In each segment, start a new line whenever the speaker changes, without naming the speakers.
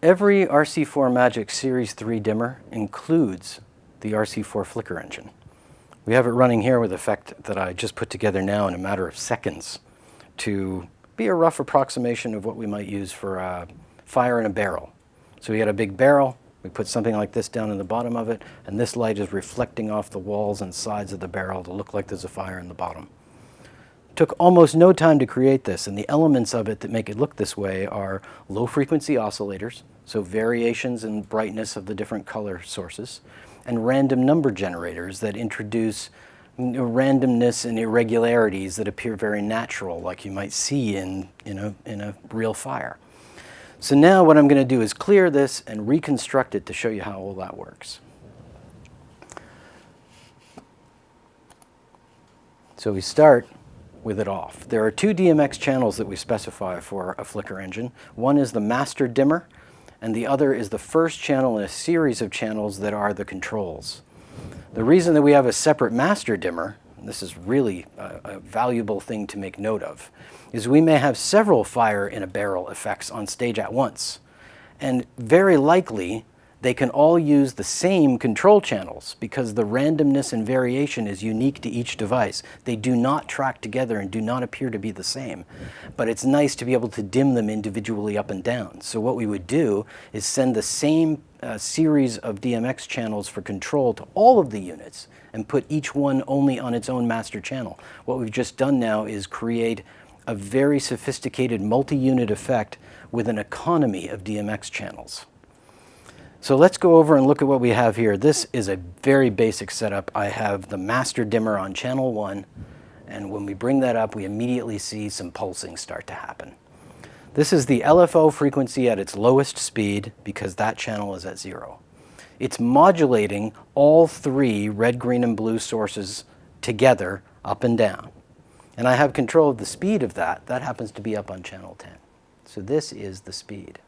Every RC4 Magic Series 3 dimmer includes the RC4 Flkr engine. We have it running here with effect that I just put together now in a matter of seconds to be a rough approximation of what we might use for fire in a barrel. So we got a big barrel, we put something like this down in the bottom of it, and this light is reflecting off the walls and sides of the barrel to look like there's a fire in the bottom. Took almost no time to create this, and the elements of it that make it look this way are low frequency oscillators, so variations in brightness of the different color sources, and random number generators that introduce randomness and irregularities that appear very natural, like you might see in a real fire. So now what I'm going to do is clear this and reconstruct it to show you how all that works. So we start with it off. There are two DMX channels that we specify for a Flkr engine. One is the master dimmer, and the other is the first channel in a series of channels that are the controls. The reason that we have a separate master dimmer, and this is really a valuable thing to make note of, is we may have several fire in a barrel effects on stage at once. And very likely, they can all use the same control channels because the randomness and variation is unique to each device. They do not track together and do not appear to be the same. But it's nice to be able to dim them individually up and down. So what we would do is send the same series of DMX channels for control to all of the units and put each one only on its own master channel. What we've just done now is create a very sophisticated multi-unit effect with an economy of DMX channels. So let's go over and look at what we have here. This is a very basic setup. I have the master dimmer on channel 1, and when we bring that up, we immediately see some pulsing start to happen. This is the LFO frequency at its lowest speed because that channel is at 0. It's modulating all three red, green, and blue sources together up and down. And I have control of the speed of that. That happens to be up on channel 10. So this is the speed.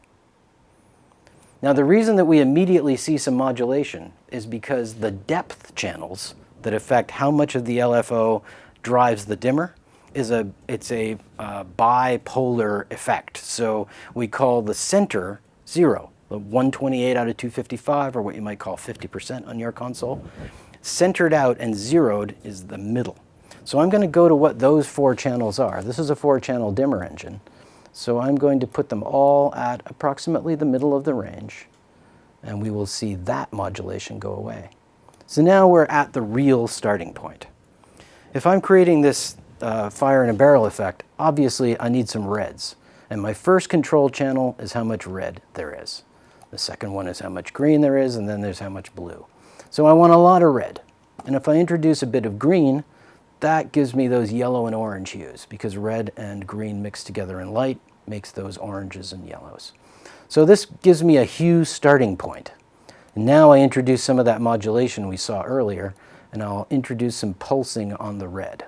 Now the reason that we immediately see some modulation is because the depth channels that affect how much of the LFO drives the dimmer it's a bipolar effect. So we call the center 0, the 128 out of 255, or what you might call 50% on your console. Centered out and zeroed is the middle. So I'm going to go to what those 4 channels are. This is a 4-channel dimmer engine. So I'm going to put them all at approximately the middle of the range, and we will see that modulation go away. So now we're at the real starting point. If I'm creating this fire in a barrel effect, obviously I need some reds. And my first control channel is how much red there is. The second one is how much green there is, and then there's how much blue. So I want a lot of red. And if I introduce a bit of green, that gives me those yellow and orange hues, because red and green mixed together in light makes those oranges and yellows. So this gives me a hue starting point. And now I introduce some of that modulation we saw earlier, and I'll introduce some pulsing on the red.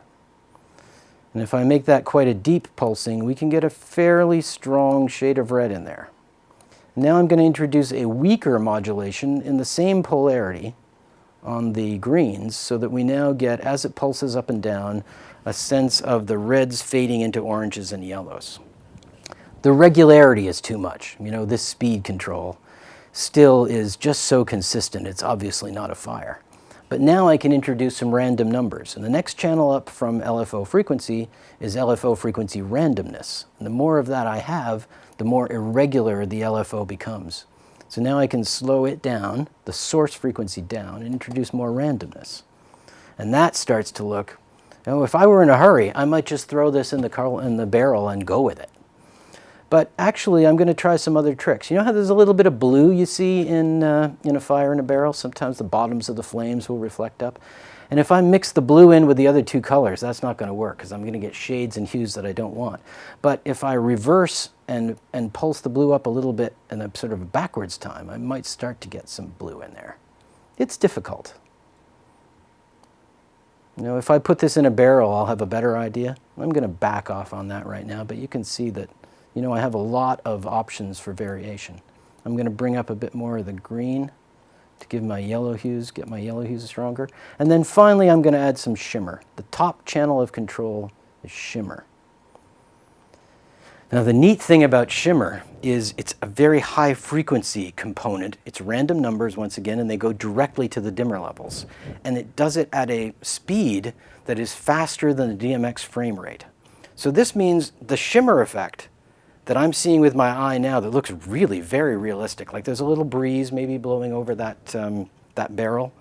And if I make that quite a deep pulsing, we can get a fairly strong shade of red in there. Now I'm going to introduce a weaker modulation in the same polarity on the greens, so that we now get, as it pulses up and down, a sense of the reds fading into oranges and yellows. The regularity is too much. This speed control still is just so consistent, it's obviously not a fire. But now I can introduce some random numbers. And the next channel up from LFO frequency is LFO frequency randomness. And the more of that I have, the more irregular the LFO becomes. So now I can slow it down, the source frequency down, and introduce more randomness. And that starts to look, if I were in a hurry, I might just throw this in the barrel and go with it. But actually, I'm going to try some other tricks. You know how there's a little bit of blue you see in a fire in a barrel? Sometimes the bottoms of the flames will reflect up. And if I mix the blue in with the other 2 colors, that's not going to work, because I'm going to get shades and hues that I don't want. But if I reverse and pulse the blue up a little bit in a sort of a backwards time, I might start to get some blue in there. It's difficult. If I put this in a barrel, I'll have a better idea. I'm going to back off on that right now, but you can see that I have a lot of options for variation. I'm going to bring up a bit more of the green to give my yellow hues, get my yellow hues stronger. And then finally, I'm going to add some shimmer. The top channel of control is shimmer. Now the neat thing about Shimmer is it's a very high frequency component. It's random numbers once again, and they go directly to the dimmer levels. And it does it at a speed that is faster than the DMX frame rate. So this means the shimmer effect that I'm seeing with my eye now that looks really very realistic, like there's a little breeze maybe blowing over that, that barrel.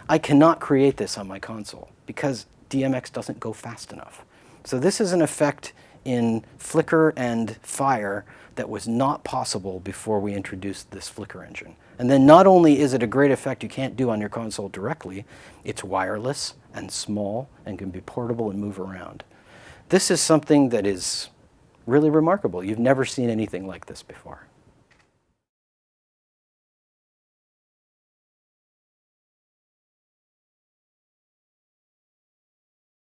I cannot create this on my console because DMX doesn't go fast enough. So this is an effect in flicker and fire that was not possible before we introduced this Flkr engine. And then not only is it a great effect you can't do on your console directly, it's wireless and small and can be portable and move around. This is something that is really remarkable. You've never seen anything like this before.